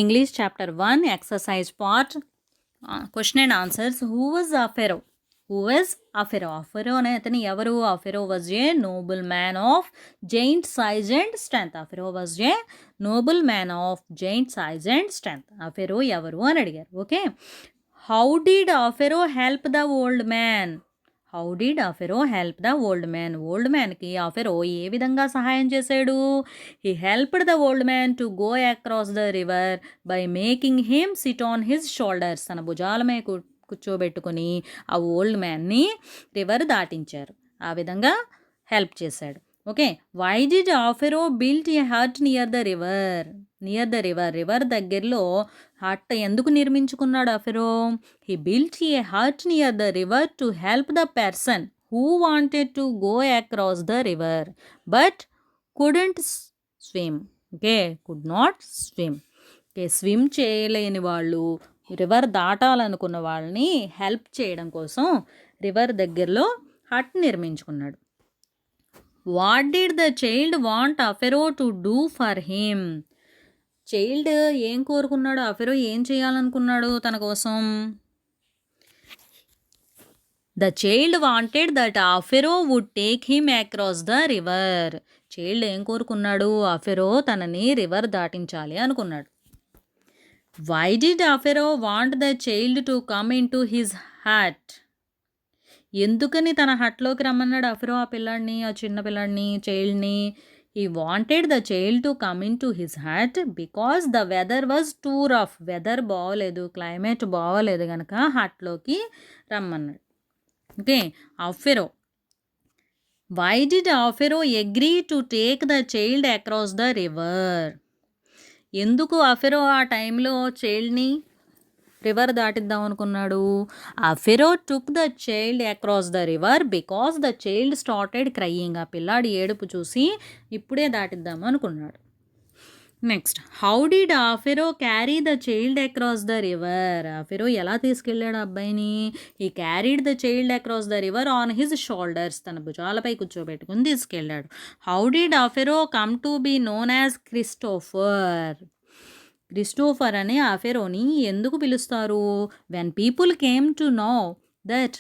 English chapter 1 exercise part question and answers. Who was Pharaoh? Who is Pharaoh? Pharaoh ne atani evaru? Pharaoh was a noble man of giant size and strength. Pharaoh was a noble man of giant size and strength. Pharaoh evaru అని అడిగారు. Okay, how did Pharaoh help the old man? How did Pharaoh help the old man? Old మ్యాన్కి Pharaoh ఏ విధంగా సహాయం చేశాడు? He helped the old man to go across the river by making him sit on his shoulders. తన భుజాల మీద కూర్చోబెట్టుకుని ఆ ఓల్డ్ మ్యాన్ని రివర్ దాటించారు. ఆ విధంగా హెల్ప్ చేశాడు. Okay, why did Pharaoh built a hut near the river? River దగ్గరలో hut ఎందుకు నిర్మించుకున్నాడు Pharaoh? He built a hut near the river to help the person who wanted to go across the river but couldn't swim. Okay, could not swim. Okay, swim చేయలేని వాళ్ళు, river దాటాలనుకున్న వాళ్ళని help చేయడం కోసం river దగ్గరలో hut నిర్మించుకున్నాడు. What did the child want Pharaoh to do for him? Child ఏం కోరుకున్నాడు? Pharaoh ఏం చేయాలనుకున్నాడు తన కోసం? The child wanted that Pharaoh would take him across the river. Child ఏం కోరుకున్నాడు? ఫెరో తనని రివర్ దాటించాలి అనుకున్నాడు. Why did Pharaoh want the child to come into his hut? ఎందుకని తన హట్లోకి రమ్మన్నాడు ఫెరో ఆ పిల్లాడిని, ఆ చిన్న పిల్లాడిని, చైల్డ్ని? He wanted the child to come into his hut because the weather was too rough. Weather బాగోలేదు, క్లైమేట్ బాగోలేదు కనుక హట్లోకి రమ్మన్నాడు. Okay, Pharaoh why did Pharaoh agree to take the child across the river? ఎందుకు Pharaoh ఆ టైంలో చైల్డ్ని river దాటిద్దాం అనుకున్నాడు? Pharaoh took the child across the river because the child started crying. ఆ పిల్లాడి ఏడుపు చూసి ఇప్పుడే దాటిద్దాం అనుకున్నాడు. Next, how did Ferro carry the child across the river? Ferro ఎలా తీసుకెళ్ళాడు అబ్బాయిని? He carried the child across the river on his shoulders. తన భుజాలపై కూర్చోబెట్టుకుని తీసుకెళ్ళాడు. How did Ferro come to be known as Christopher? Christopher అనే ఫెరోని ఎందుకు పిలుస్తారు? When people came to know that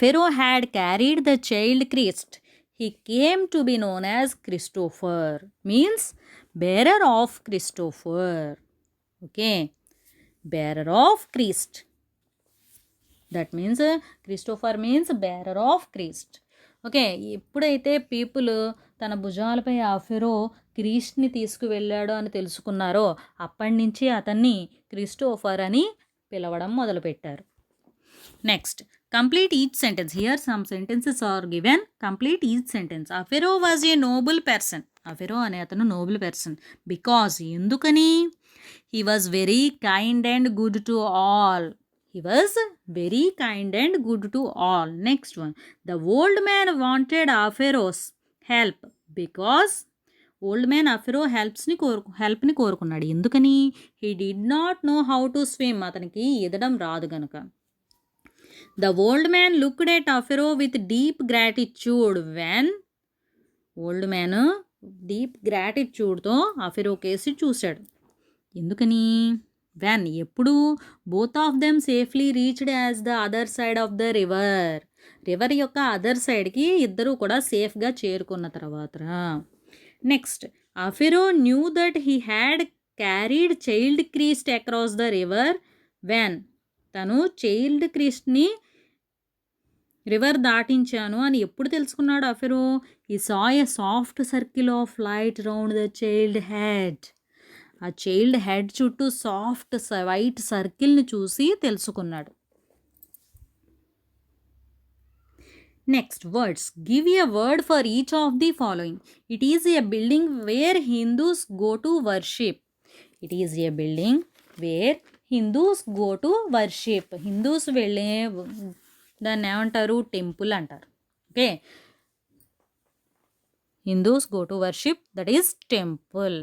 Ferro had carried the child Christ, he came to be known as Christopher, means bearer of Christopher. Okay, bearer of Christ. That means Christopher means bearer of Christ. Okay, ఎప్పుడైతే people తన భుజాలపై ఫెరో క్రీస్ట్ని తీసుకువెళ్ళాడో అని తెలుసుకున్నారో అప్పటి నుంచి అతన్ని Christopher అని పిలవడం మొదలుపెట్టారు. Next, complete each sentence. Here some sentences are given. Complete each sentence. Ferro was a noble person. Ferro అనే అతను నోబుల్ పర్సన్ బికాజ్, ఎందుకని? He was very kind and good to all. He was very kind and good to all. Next one, the old man wanted Pharaoh's help because old man Pharaoh help ni కోరుకున్నాడు. ఎందుకని? He did not know how to swim. అతనికి ఈదడం రాదు గనుక. The old man looked at Pharaoh with deep gratitude. When old man deep gratitudeతో Pharaoh కేసి చూశాడు. ఎందుకని? When ఎప్పుడు? Both of them safely reached as the other side of the river. River యొక్క other సైడ్కి ఇద్దరు కూడా సేఫ్గా చేరుకున్న తర్వాత. Next, Ferro knew that he had carried child Christ across the river when. తను చైల్డ్ క్రీస్ట్ని రివర్ దాటించాను అని ఎప్పుడు తెలుసుకున్నాడు Ferro? He saw a soft circle of light round the child head. ఆ చైల్డ్ హెడ్ చుట్టూ సాఫ్ట్ వైట్ సర్కిల్ని చూసి తెలుసుకున్నాడు. Next, words. Give a word for each of the following. It is a building where Hindus go to worship. It is a building where Hindus go to worship. Hindus వెళ్ళే దాన్ని ఏమంటారు? Temple అంటారు. Okay, Hindus go to worship, that is temple.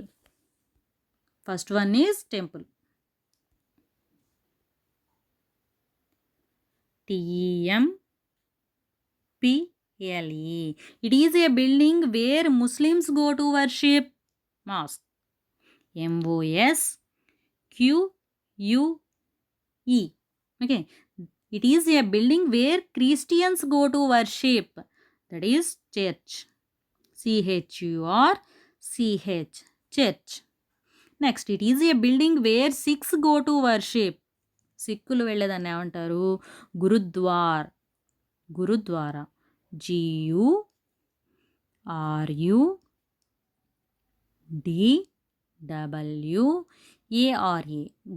First one is temple. T-E-M-P-L-E. It is a building where Muslims go to worship. Mosque. M-O-S F-U-U-E. Okay, it is a building where Christians go to worship. That is church. C-H-U-R-C-H, church. Next, it is a building where Sikhs go to worship. సిక్కులు వెళ్ళేదాన్ని ఏమంటారు? Gurudwar. Gurudwara. G-U-R-U-D-W-A-R-A,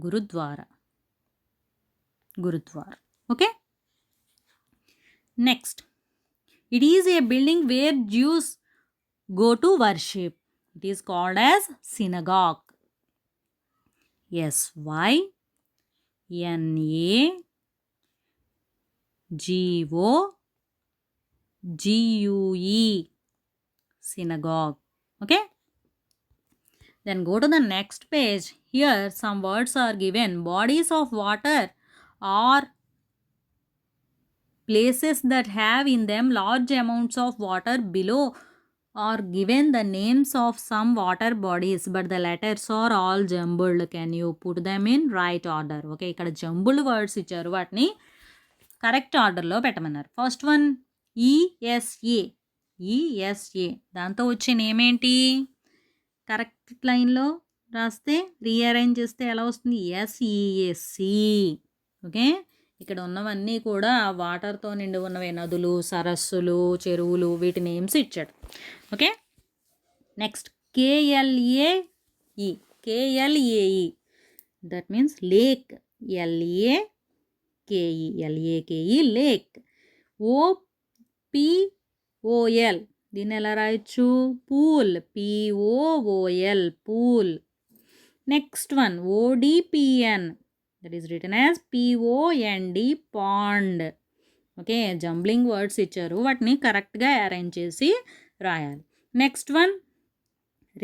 Gurudwara. Gurudwar. Okay, next, it is a building where Jews go to worship. It is called as synagogue. S-Y-N-A-G-O-G-U-E, synagogue. Okay, then go to the next page. Here some words are given. Bodies of water are places that have in them large amounts of water. Below are given the names of some water bodies, but the letters are all jumbled. Can you put them in right order? Okay, ఇక్కడ jumbled words ఇచ్చారు, వాటిని correct ఆర్డర్లో పెట్టమన్నారు. First one ESA. ESA దాంతో వచ్చే name ఏంటి? Correct లైన్లో రాస్తే రీఅరేంజ్ చేస్తే ఎలా వస్తుంది? ఎస్ఈఎస్సి. ఓకే, ఇక్కడ ఉన్నవన్నీ కూడా వాటర్తో నిండి ఉన్నవే, నదులు, సరస్సులు, చెరువులు, వీటి నేమ్స్ ఇచ్చాడు. Okay, next KLAE. KLAE that means lake. LAKE, LAKE lake. OPOL దీన్ని ఎలా రాయొచ్చు? Pool. POOL pool. Next one ODPN, that is written as P-O-N-D, pond. Okay, jumbling words ఇచ్చారు, వాటిని కరెక్ట్గా అరేంజ్ చేసి రాయాలి. Next one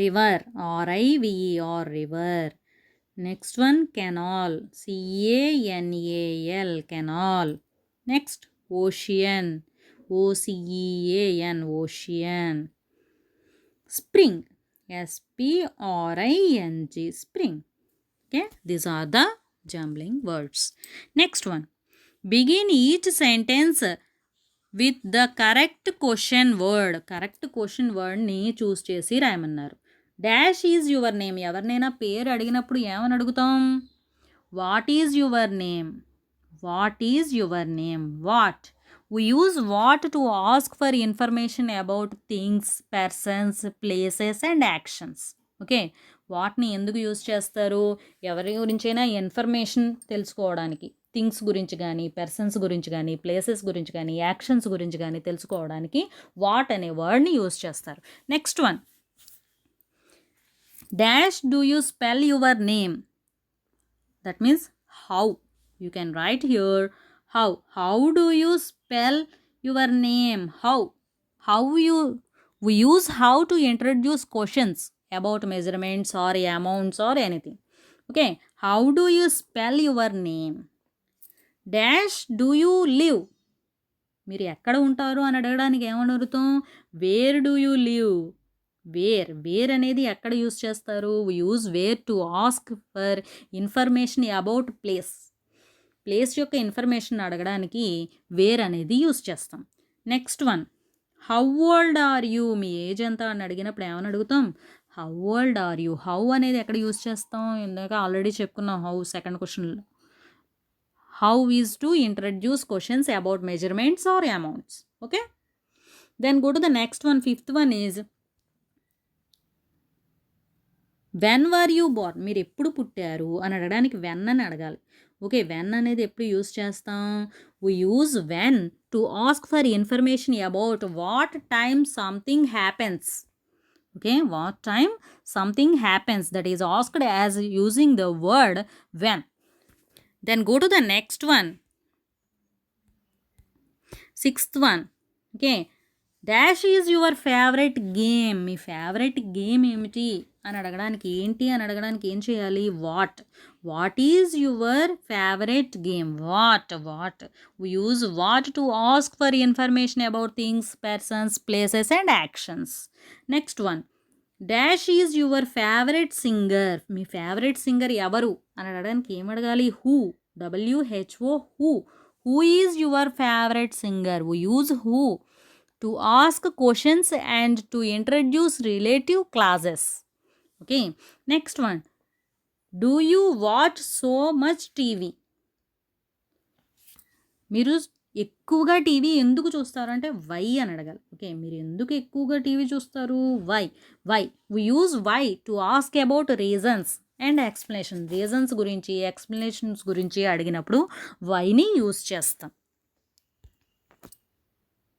river. R-I-V-E-R, river. Next one canal. C-A-N-A-L, canal. Next ocean. O-C-E-A-N, ocean. Spring. S-P-R-I-N-G, spring. Okay, these are the jumbling words. Next one, begin each sentence with the correct question word. Correct question word ni choose chesi రాయమన్నారు. Dash is your name. ఎవరినైనా పేరు అడిగినప్పుడు ఏమని అడుగుతాం? What is your name. What is your name. What. We use what to ask for information about things, persons, places and actions. Okay, వాట్ని ఎందుకు use చేస్తారు? ఎవరి గురించైనా ఇన్ఫర్మేషన్ తెలుసుకోవడానికి, థింగ్స్ గురించి కానీ, పర్సన్స్ గురించి కానీ, ప్లేసెస్ గురించి కానీ, యాక్షన్స్ గురించి కానీ తెలుసుకోవడానికి వాట్ అనే వర్డ్ని యూజ్ చేస్తారు. Next one, dash do you spell your name. That means how. You can write here how. How do you spell your name. How. We use how to introduce questions about measurements or amounts or anything. Okay, how do you spell your name. Dash do you live. మీరు ఎక్కడ ఉంటారు అని అడగడానికి ఏమని అడుగుతాం? Where do you live. Where. Where అనేది ఎక్కడ use చేస్తారు? We use where to ask for information about place. Place యొక్క ఇన్ఫర్మేషన్ అడగడానికి వేర్ అనేది యూజ్ చేస్తాం. Next one, how old are you. మీ ఏజ్ ఎంత అని అడిగినప్పుడు ఏమని అడుగుతాం? How old are you. How అనేది ఎక్కడ యూజ్ చేస్తాం? ఇందాక ఆల్రెడీ చెప్పుకున్నాం హౌ సెకండ్ క్వశ్చన్లో. How is to introduce questions about measurements or amounts. Okay, then go to the next one. Fifth one is when were you Born. మీరు ఎప్పుడు పుట్టారు అని అడగడానికి వెన్ అని అడగాలి. ఓకే, వెన్ అనేది ఎప్పుడు యూజ్ చేస్తాం? We use when to ask for information about what time something happens. Okay, what time something happens, that is asked as using the word when. Then go to the next one. Sixth one. Okay, dash is your favourite game. మీ favourite game ఏమిటి అని అడగడానికి ఏంటి అని అడగడానికి ఏం చేయాలి? What. What is your favourite game. What. What. We use what to ask for information about things, persons, places and actions. Next one, dash is your favourite singer, me favourite singer ఎవరు అని అడగడానికి ఏం అడగాలి? Who, WHO, who is your favourite singer. We use who to ask questions and to introduce relative classes. Okay, next one, do you watch so much TV, మీరు ఎక్కువగా TV ఎందుకు చూస్తారు అంటే వై అని అడగాలి. ఓకే, మీరు ఎందుకు ఎక్కువగా టీవీ చూస్తారు? Why. We use why to ask about reasons and explanation. Reasons గురించి, ఎక్స్ప్లెనేషన్స్ గురించి అడిగినప్పుడు వైని యూజ్ చేస్తాం.